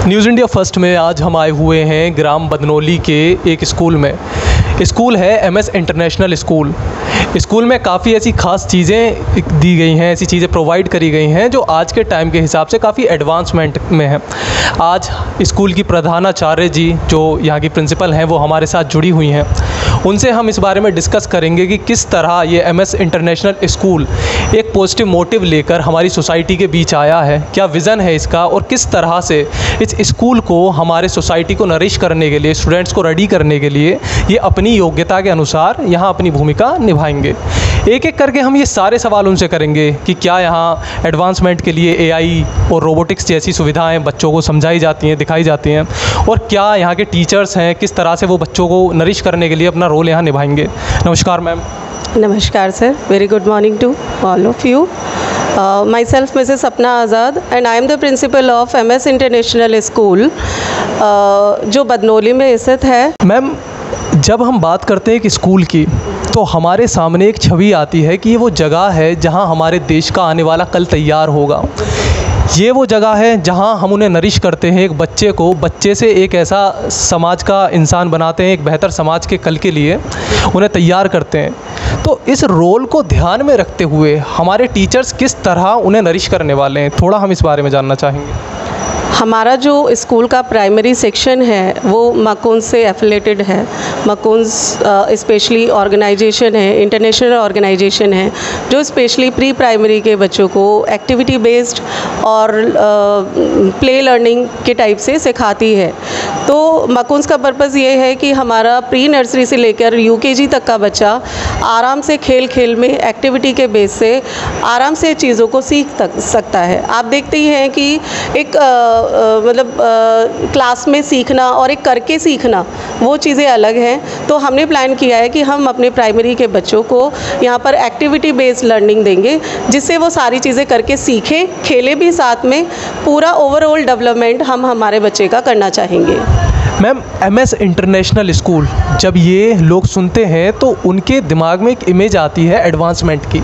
News India first में आज हम आए हुए हैं ग्राम बदनौली के एक स्कूल में। स्कूल है एमएस इंटरनेशनल स्कूल। स्कूल में काफ़ी ऐसी ख़ास चीज़ें दी गई हैं, ऐसी चीज़ें प्रोवाइड करी गई हैं जो आज के टाइम के हिसाब से काफ़ी एडवांसमेंट में हैं। आज स्कूल की प्रधानाचार्य जी जो यहाँ की प्रिंसिपल हैं वो हमारे साथ जुड़ी हुई हैं। उनसे हम इस बारे में डिस्कस करेंगे कि किस तरह ये एमएस इंटरनेशनल स्कूल एक पॉजिटिव मोटिव लेकर हमारी सोसाइटी के बीच आया है, क्या विज़न है इसका और किस तरह से इस स्कूल को हमारे सोसाइटी को नरिश करने के लिए, स्टूडेंट्स को रेडी करने के लिए ये अपनी योग्यता के अनुसार यहाँ अपनी भूमिका निभाएंगे। एक एक करके हम ये सारे सवाल उनसे करेंगे कि क्या यहाँ एडवांसमेंट के लिए एआई और रोबोटिक्स जैसी सुविधाएं बच्चों को समझाई जाती हैं, दिखाई जाती हैं, और क्या यहाँ के टीचर्स हैं, किस तरह से वो बच्चों को नरिश करने के लिए अपना रोल यहाँ निभाएंगे। नमस्कार मैम। नमस्कार sir, very good morning to all of you. Myself Mrs. Sapna Azad and I am the principal of MS International School जो बदनौली में स्थित है। मैम, जब हम बात करते हैं एक स्कूल की तो हमारे सामने एक छवि आती है कि ये वो जगह है जहाँ हमारे देश का आने वाला कल तैयार होगा। ये वो जगह है जहाँ हम उन्हें नरिश करते हैं, एक बच्चे से एक ऐसा समाज का इंसान बनाते हैं, एक बेहतर समाज के कल के लिए उन्हें तैयार करते हैं। तो इस रोल को ध्यान में रखते हुए हमारे टीचर्स किस तरह उन्हें नरिश करने वाले हैं, थोड़ा हम इस बारे में जानना चाहेंगे। हमारा जो स्कूल का प्राइमरी सेक्शन है वो मकुंस से एफिलेटेड है। मकुंस स्पेशली ऑर्गेनाइजेशन है, इंटरनेशनल ऑर्गेनाइजेशन है जो स्पेशली प्री प्राइमरी के बच्चों को एक्टिविटी बेस्ड और प्ले लर्निंग के टाइप से सिखाती है। तो मकुंस का पर्पज़ ये है कि हमारा प्री नर्सरी से लेकर यूकेजी तक का बच्चा आराम से खेल में एक्टिविटी के बेस से आराम से चीज़ों को सीख सकता है। आप देखते ही हैं कि एक क्लास में सीखना और एक करके सीखना वो चीज़ें अलग हैं। तो हमने प्लान किया है कि हम अपने प्राइमरी के बच्चों को यहाँ पर एक्टिविटी बेस्ड लर्निंग देंगे जिससे वो सारी चीज़ें करके सीखें, खेले भी साथ में। पूरा ओवरऑल डेवलपमेंट हम हमारे बच्चे का करना चाहेंगे। मैम, एमएस इंटरनेशनल स्कूल जब ये लोग सुनते हैं तो उनके दिमाग में एक इमेज आती है एडवांसमेंट की,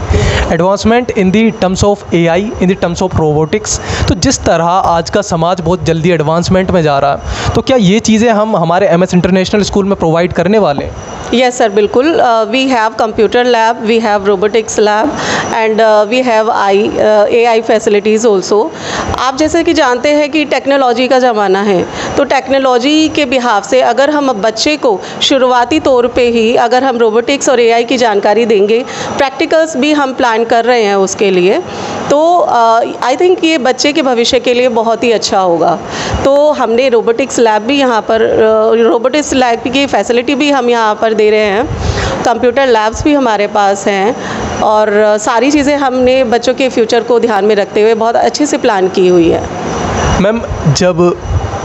advancement in the terms of AI, in the terms of robotics. तो जिस तरह आज का समाज बहुत जल्दी एडवांसमेंट में जा रहा है, तो क्या ये चीज़ें हम हमारे एमएस इंटरनेशनल स्कूल में प्रोवाइड करने वाले हैं? Yes sir, बिल्कुल। We have computer lab, we have robotics lab and we have AI facilities also. आप जैसे कि जानते हैं कि टेक्नोलॉजी का ज़माना है, तो टेक्नोलॉजी के बिहाफ से अगर हम बच्चे को शुरुआती तौर पे ही अगर हम रोबोटिक्स और AI की जानकारी देंगे, प्रैक्टिकल्स भी हम प्लान कर रहे हैं उसके लिए, तो आई थिंक ये बच्चे के भविष्य के लिए बहुत ही अच्छा होगा। तो हमने रोबोटिक्स लैब भी यहाँ पर, रोबोटिक्स लैब की फैसिलिटी भी हम यहाँ पर दे रहे हैं। कंप्यूटर लैब्स भी हमारे पास हैं और सारी चीज़ें हमने बच्चों के फ्यूचर को ध्यान में रखते हुए बहुत अच्छे से प्लान की हुई है। मैम, जब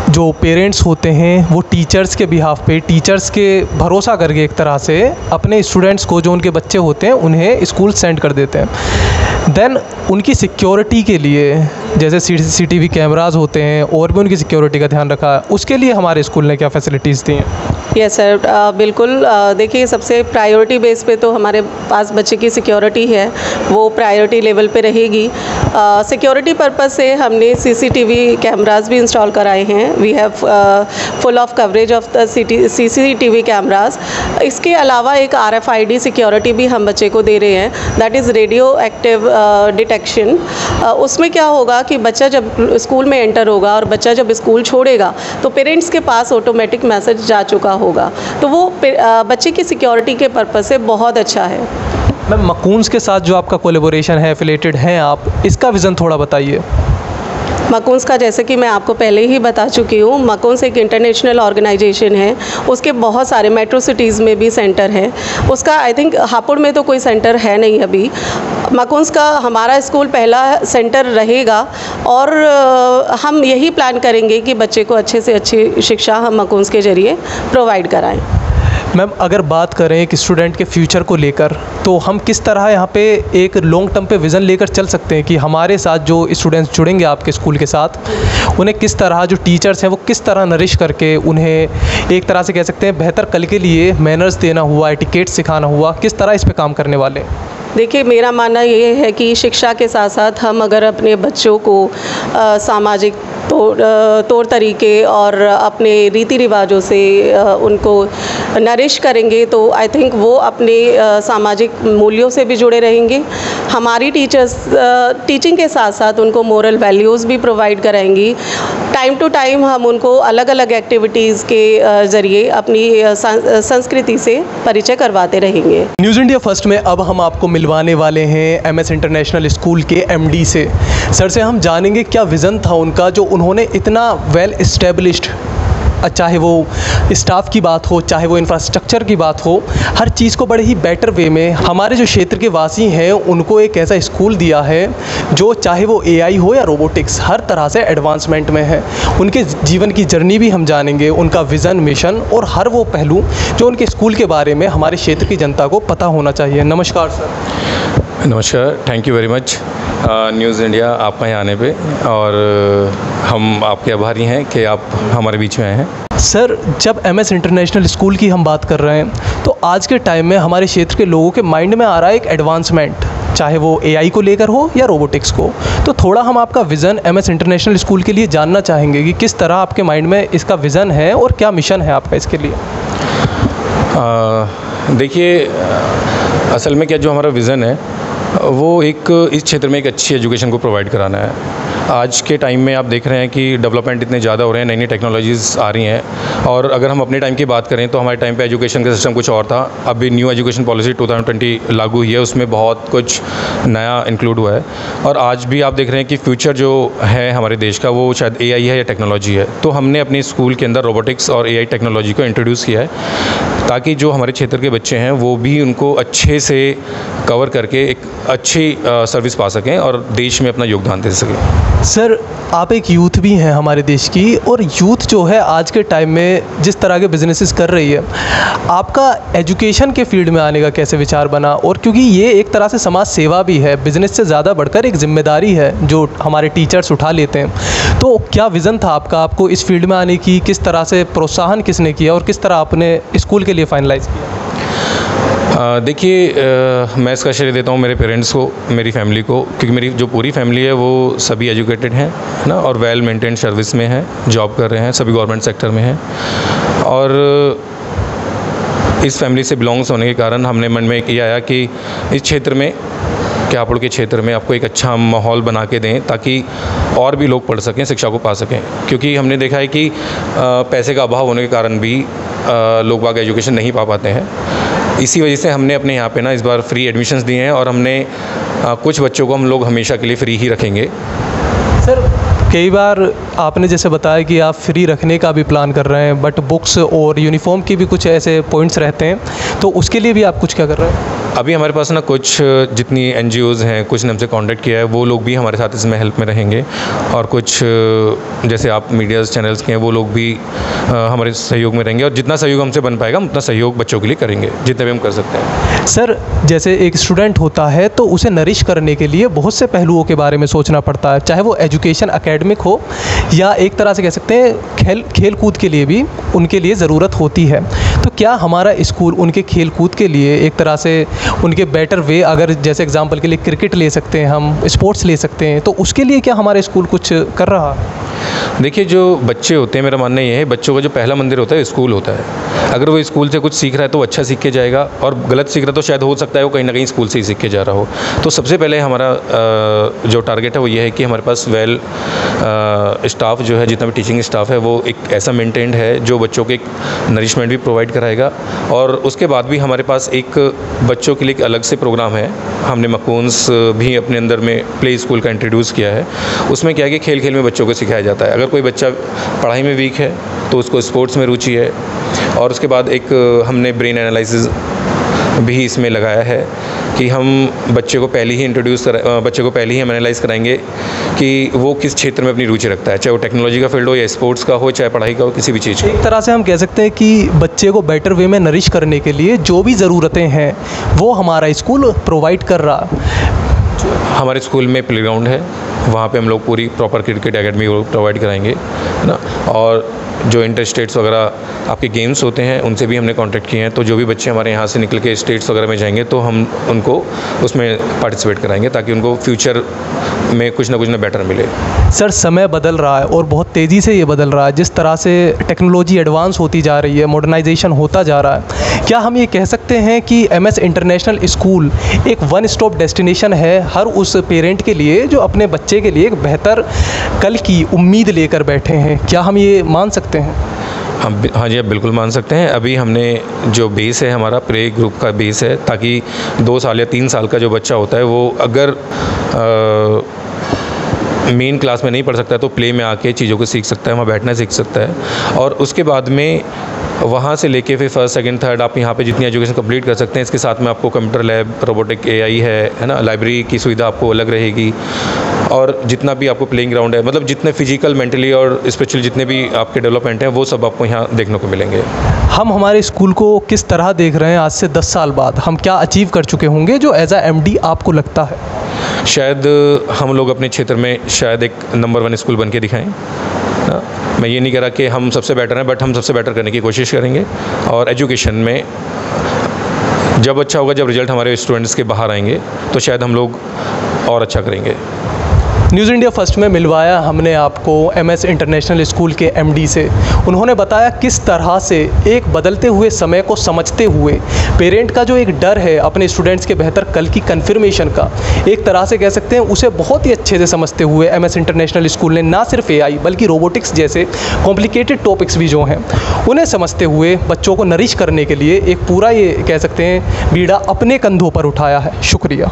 जो पेरेंट्स होते हैं वो टीचर्स के बिहाफ पे, टीचर्स के भरोसा करके एक तरह से अपने स्टूडेंट्स को, जो उनके बच्चे होते हैं, उन्हें स्कूल सेंड कर देते हैं। देन उनकी सिक्योरिटी के लिए जैसे CCTV कैमराज होते हैं और भी उनकी सिक्योरिटी का ध्यान रखा है, उसके लिए हमारे स्कूल ने क्या फैसिलिटीज़ दी हैं? यस सर, बिल्कुल। देखिए, सबसे प्रायोरिटी बेस पे तो हमारे पास बच्चे की सिक्योरिटी है, वो प्रायोरिटी लेवल पे रहेगी। सिक्योरिटी पर्पस से हमने CCTV कैमराज भी इंस्टॉल कराए हैं। We have full of coverage of the CCTV cameras. इसके अलावा एक RFID सिक्योरिटी भी हम बच्चे को दे रहे हैं, that is radio active detection. उसमें क्या होगा कि बच्चा जब स्कूल में एंटर होगा और बच्चा जब स्कूल छोड़ेगा तो पेरेंट्स के पास ऑटोमेटिक मैसेज जा चुका होगा, तो वो बच्चे की सिक्योरिटी के पर्पस से बहुत अच्छा है। मैम, मकून्स के साथ जो आपका कोलैबोरेशन है, एफिलेटेड हैं आप, इसका विज़न थोड़ा बताइए। मकुंस का जैसे कि मैं आपको पहले ही बता चुकी हूँ, मकुंस एक इंटरनेशनल ऑर्गेनाइजेशन है। उसके बहुत सारे मेट्रो सिटीज़ में भी सेंटर है। उसका आई थिंक हापुड़ में तो कोई सेंटर है नहीं अभी। मकुंस का हमारा स्कूल पहला सेंटर रहेगा और हम यही प्लान करेंगे कि बच्चे को अच्छे से अच्छी शिक्षा हम मकुंस के ज़रिए प्रोवाइड कराएँ। मैम, अगर बात करें एक स्टूडेंट के फ्यूचर को लेकर, तो हम किस तरह यहाँ पे एक लॉन्ग टर्म पे विज़न लेकर चल सकते हैं कि हमारे साथ जो स्टूडेंट्स जुड़ेंगे आपके स्कूल के साथ, उन्हें किस तरह, जो टीचर्स हैं वो किस तरह नरिश करके उन्हें एक तरह से कह सकते हैं बेहतर कल के लिए मैनर्स देना हुआ, एटिकेट सिखाना हुआ, किस तरह इस पे काम करने वाले हैं? देखिए, मेरा मानना ये है कि शिक्षा के साथ साथ हम अगर अपने बच्चों को सामाजिक तौर तरीके और अपने रीति रिवाजों से उनको नरिश करेंगे तो आई थिंक वो अपने सामाजिक मूल्यों से भी जुड़े रहेंगे। हमारी टीचर्स टीचिंग के साथ साथ उनको मोरल वैल्यूज़ भी प्रोवाइड कराएंगी। टाइम टू टाइम हम उनको अलग अलग एक्टिविटीज़ के ज़रिए अपनी संस्कृति से परिचय करवाते रहेंगे। न्यूज़ इंडिया फर्स्ट में अब हम आपको मिलवाने वाले हैं एमएस इंटरनेशनल स्कूल के एमडी से। सर से हम जानेंगे क्या विज़न था उनका जो उन्होंने इतना वेल इस्टेब्लिश्ड, चाहे वो स्टाफ की बात हो, चाहे वो इंफ्रास्ट्रक्चर की बात हो, हर चीज़ को बड़े ही बेटर वे में हमारे जो क्षेत्र के वासी हैं उनको एक ऐसा स्कूल दिया है जो चाहे वो एआई हो या रोबोटिक्स हर तरह से एडवांसमेंट में है। उनके जीवन की जर्नी भी हम जानेंगे, उनका विज़न, मिशन और हर वो पहलू जो उनके स्कूल के बारे में हमारे क्षेत्र की जनता को पता होना चाहिए। नमस्कार सर। नमस्कार, thank you very much news India आपका यहाँ आने पे, और हम आपके आभारी हैं कि आप हमारे बीच में आए हैं। सर, जब एमएस इंटरनेशनल स्कूल की हम बात कर रहे हैं तो आज के टाइम में हमारे क्षेत्र के लोगों के माइंड में आ रहा है एक एडवांसमेंट, चाहे वो एआई को लेकर हो या रोबोटिक्स को। तो थोड़ा हम आपका विज़न एमएस इंटरनेशनल स्कूल के लिए जानना चाहेंगे कि किस तरह आपके माइंड में इसका विज़न है और क्या मिशन है आपका इसके लिए। देखिए, असल में क्या जो हमारा विज़न है वो एक इस क्षेत्र में एक अच्छी एजुकेशन को प्रोवाइड कराना है। आज के टाइम में आप देख रहे हैं कि डेवलपमेंट इतने ज़्यादा हो रहे हैं, नई नई टेक्नोलॉजीज़ आ रही हैं, और अगर हम अपने टाइम की बात करें तो हमारे टाइम पे एजुकेशन का सिस्टम कुछ और था। अभी न्यू एजुकेशन पॉलिसी 2020 लागू हुई है, उसमें बहुत कुछ नया इंक्लूड हुआ है, और आज भी आप देख रहे हैं कि फ्यूचर जो है हमारे देश का वो शायद एआई है या टेक्नोलॉजी है। तो हमने अपने स्कूल के अंदर रोबोटिक्स और एआई टेक्नोलॉजी को इंट्रोड्यूस किया है ताकि जो हमारे क्षेत्र के बच्चे हैं वो भी उनको अच्छे से कवर करके एक अच्छी सर्विस पा सकें और देश में अपना योगदान दे सकें। सर, आप एक यूथ भी हैं हमारे देश की, और यूथ जो है आज के टाइम में जिस तरह के बिजनेसेस कर रही है, आपका एजुकेशन के फील्ड में आने का कैसे विचार बना? और क्योंकि ये एक तरह से समाज सेवा भी है, बिज़नेस से ज़्यादा बढ़कर एक जिम्मेदारी है जो हमारे टीचर्स उठा लेते हैं, तो क्या विज़न था आपका आपको इस फील्ड में आने की? किस तरह से प्रोत्साहन किसने किया और किस तरह आपने स्कूल के लिए फाइनलाइज़ किया? देखिए, मैं इसका श्रेय देता हूँ मेरे पेरेंट्स को, मेरी फैमिली को, क्योंकि मेरी जो पूरी फैमिली है वो सभी एजुकेटेड हैं ना, और वेल मेंटेन सर्विस में हैं, जॉब कर रहे हैं, सभी गवर्नमेंट सेक्टर में हैं। और इस फैमिली से बिलोंग्स होने के कारण हमने मन में किया आया कि इस क्षेत्र में, हापुड़ के क्षेत्र में आपको एक अच्छा माहौल बना के दें ताकि और भी लोग पढ़ सकें, शिक्षा को पा सकें। क्योंकि हमने देखा है कि पैसे का अभाव होने के कारण भी लोग बाग एजुकेशन नहीं पा पाते हैं। इसी वजह से हमने अपने यहाँ पे ना इस बार फ्री एडमिशन्स दिए हैं, और हमने कुछ बच्चों को हम लोग हमेशा के लिए फ्री ही रखेंगे। सर, कई बार आपने जैसे बताया कि आप फ्री रखने का भी प्लान कर रहे हैं, बट बुक्स और यूनिफॉर्म की भी कुछ ऐसे पॉइंट्स रहते हैं, तो उसके लिए भी आप कुछ क्या कर रहे हैं? अभी हमारे पास ना कुछ जितनी एनजीओज़ हैं, कुछ ने हमसे कांटेक्ट किया है, वो लोग भी हमारे साथ इसमें हेल्प में रहेंगे, और कुछ जैसे आप मीडिया चैनल्स के हैं वो लोग भी हमारे सहयोग में रहेंगे, और जितना सहयोग हमसे बन पाएगा हम उतना सहयोग बच्चों के लिए करेंगे, जितना भी हम कर सकते हैं। सर, जैसे एक स्टूडेंट होता है तो उसे नरिश करने के लिए बहुत से पहलुओं के बारे में सोचना पड़ता है, चाहे वो एजुकेशन एकेडमिक हो या एक तरह से कह सकते हैं खेल कूद के लिए भी उनके लिए ज़रूरत होती है। तो क्या हमारा स्कूल उनके खेल कूद के लिए एक तरह से उनके बेटर वे, अगर जैसे एग्जांपल के लिए क्रिकेट ले सकते हैं, हम स्पोर्ट्स ले सकते हैं, तो उसके लिए क्या हमारा स्कूल कुछ कर रहा है? देखिए, जो बच्चे होते हैं, मेरा मानना ये है, बच्चों का जो पहला मंदिर होता है स्कूल होता है। अगर वो स्कूल से कुछ सीख रहा है तो अच्छा सीख के जाएगा, और गलत सीख रहा है तो शायद हो सकता है वो कहीं ना कहीं स्कूल से ही सीख के जा रहा हो। तो सबसे पहले हमारा जो टारगेट है वो ये है कि हमारे पास वेल स्टाफ जो है, जितना भी टीचिंग स्टाफ है वो एक ऐसा मेंटेन्ड है जो बच्चों को एक नरिशमेंट भी प्रोवाइड कराएगा। और उसके बाद भी हमारे पास एक बच्चों के लिए एक अलग से प्रोग्राम है, हमने मकून्स भी अपने अंदर में प्ले स्कूल का इंट्रोड्यूस किया है। उसमें क्या है कि खेल खेल में बच्चों को सिखाया जाता है। अगर कोई बच्चा पढ़ाई में वीक है तो उसको स्पोर्ट्स में रुचि है, और उसके बाद एक हमने ब्रेन एनालिसिस भी इसमें लगाया है कि हम बच्चे को पहले ही हम एनालाइज़ कराएंगे कि वो किस क्षेत्र में अपनी रुचि रखता है, चाहे वो टेक्नोलॉजी का फील्ड हो या स्पोर्ट्स का हो, चाहे पढ़ाई का हो, किसी भी चीज़ का। एक तरह से हम कह सकते हैं कि बच्चे को बेटर वे में नरिश करने के लिए जो भी ज़रूरतें हैं वो हमारा स्कूल प्रोवाइड कर रहा। हमारे स्कूल में प्लेग्राउंड है, वहाँ पे हम लोग पूरी प्रॉपर क्रिकेट एकेडमी प्रोवाइड कराएंगे, है ना। और जो इंटर स्टेट्स वगैरह आपके गेम्स होते हैं उनसे भी हमने कांटेक्ट किए हैं। तो जो भी बच्चे हमारे यहाँ से निकल के स्टेट्स वगैरह में जाएंगे तो हम उनको उसमें पार्टिसिपेट कराएंगे ताकि उनको फ्यूचर में कुछ ना बेटर मिले। सर, समय बदल रहा है और बहुत तेज़ी से ये बदल रहा है। जिस तरह से टेक्नोलॉजी एडवांस होती जा रही है, मॉडर्नाइजेशन होता जा रहा है, क्या हम ये कह सकते हैं कि MS इंटरनेशनल स्कूल एक वन स्टॉप डेस्टिनेशन है हर उस पेरेंट के लिए जो अपने बच्चे के लिए एक बेहतर कल की उम्मीद लेकर बैठे हैं? क्या हम ये मान सकते हैं? हाँ जी, आप बिल्कुल मान सकते हैं। अभी हमने जो बेस है हमारा प्रे ग्रुप का बेस है, ताकि 2 साल या 3 साल का जो बच्चा होता है वो अगर मेन क्लास में नहीं पढ़ सकता है तो प्ले में आके चीज़ों को सीख सकता है, वहाँ बैठना सीख सकता है। और उसके बाद में वहाँ से लेके फिर फर्स्ट सेकंड थर्ड आप यहाँ पे जितनी एजुकेशन कंप्लीट कर सकते हैं। इसके साथ में आपको कंप्यूटर लैब, रोबोटिक, AI है ना, लाइब्रेरी की सुविधा आपको अलग रहेगी। और जितना भी आपको प्लेइंग ग्राउंड है, मतलब जितने फिजिकल, मेंटली और स्पिरिचुअल जितने भी आपके डेवलपमेंट हैं वो सब आपको यहाँ देखने को मिलेंगे। हम हमारे स्कूल को किस तरह देख रहे हैं आज से 10 साल बाद? हम क्या अचीव कर चुके होंगे जो एज MD आपको लगता है? शायद हम लोग अपने क्षेत्र में शायद एक नंबर 1 स्कूल बन के दिखाएँ। मैं ये नहीं कह रहा कि हम सबसे बेटर हैं, बट हम सबसे बेटर करने की कोशिश करेंगे। और एजुकेशन में जब अच्छा होगा, जब रिज़ल्ट हमारे स्टूडेंट्स के बाहर आएंगे तो शायद हम लोग और अच्छा करेंगे। न्यूज़ इंडिया फर्स्ट में मिलवाया हमने आपको MS इंटरनेशनल स्कूल के MD से। उन्होंने बताया किस तरह से एक बदलते हुए समय को समझते हुए पेरेंट का जो एक डर है अपने स्टूडेंट्स के बेहतर कल की कन्फर्मेशन का, एक तरह से कह सकते हैं उसे बहुत ही अच्छे से समझते हुए MS इंटरनेशनल स्कूल ने ना सिर्फ AI बल्कि रोबोटिक्स जैसे कॉम्प्लिकेटेड टॉपिक्स भी जो हैं उन्हें समझते हुए बच्चों को नरिश करने के लिए एक पूरा ये कह सकते हैं बीड़ा अपने कंधों पर उठाया है। शुक्रिया।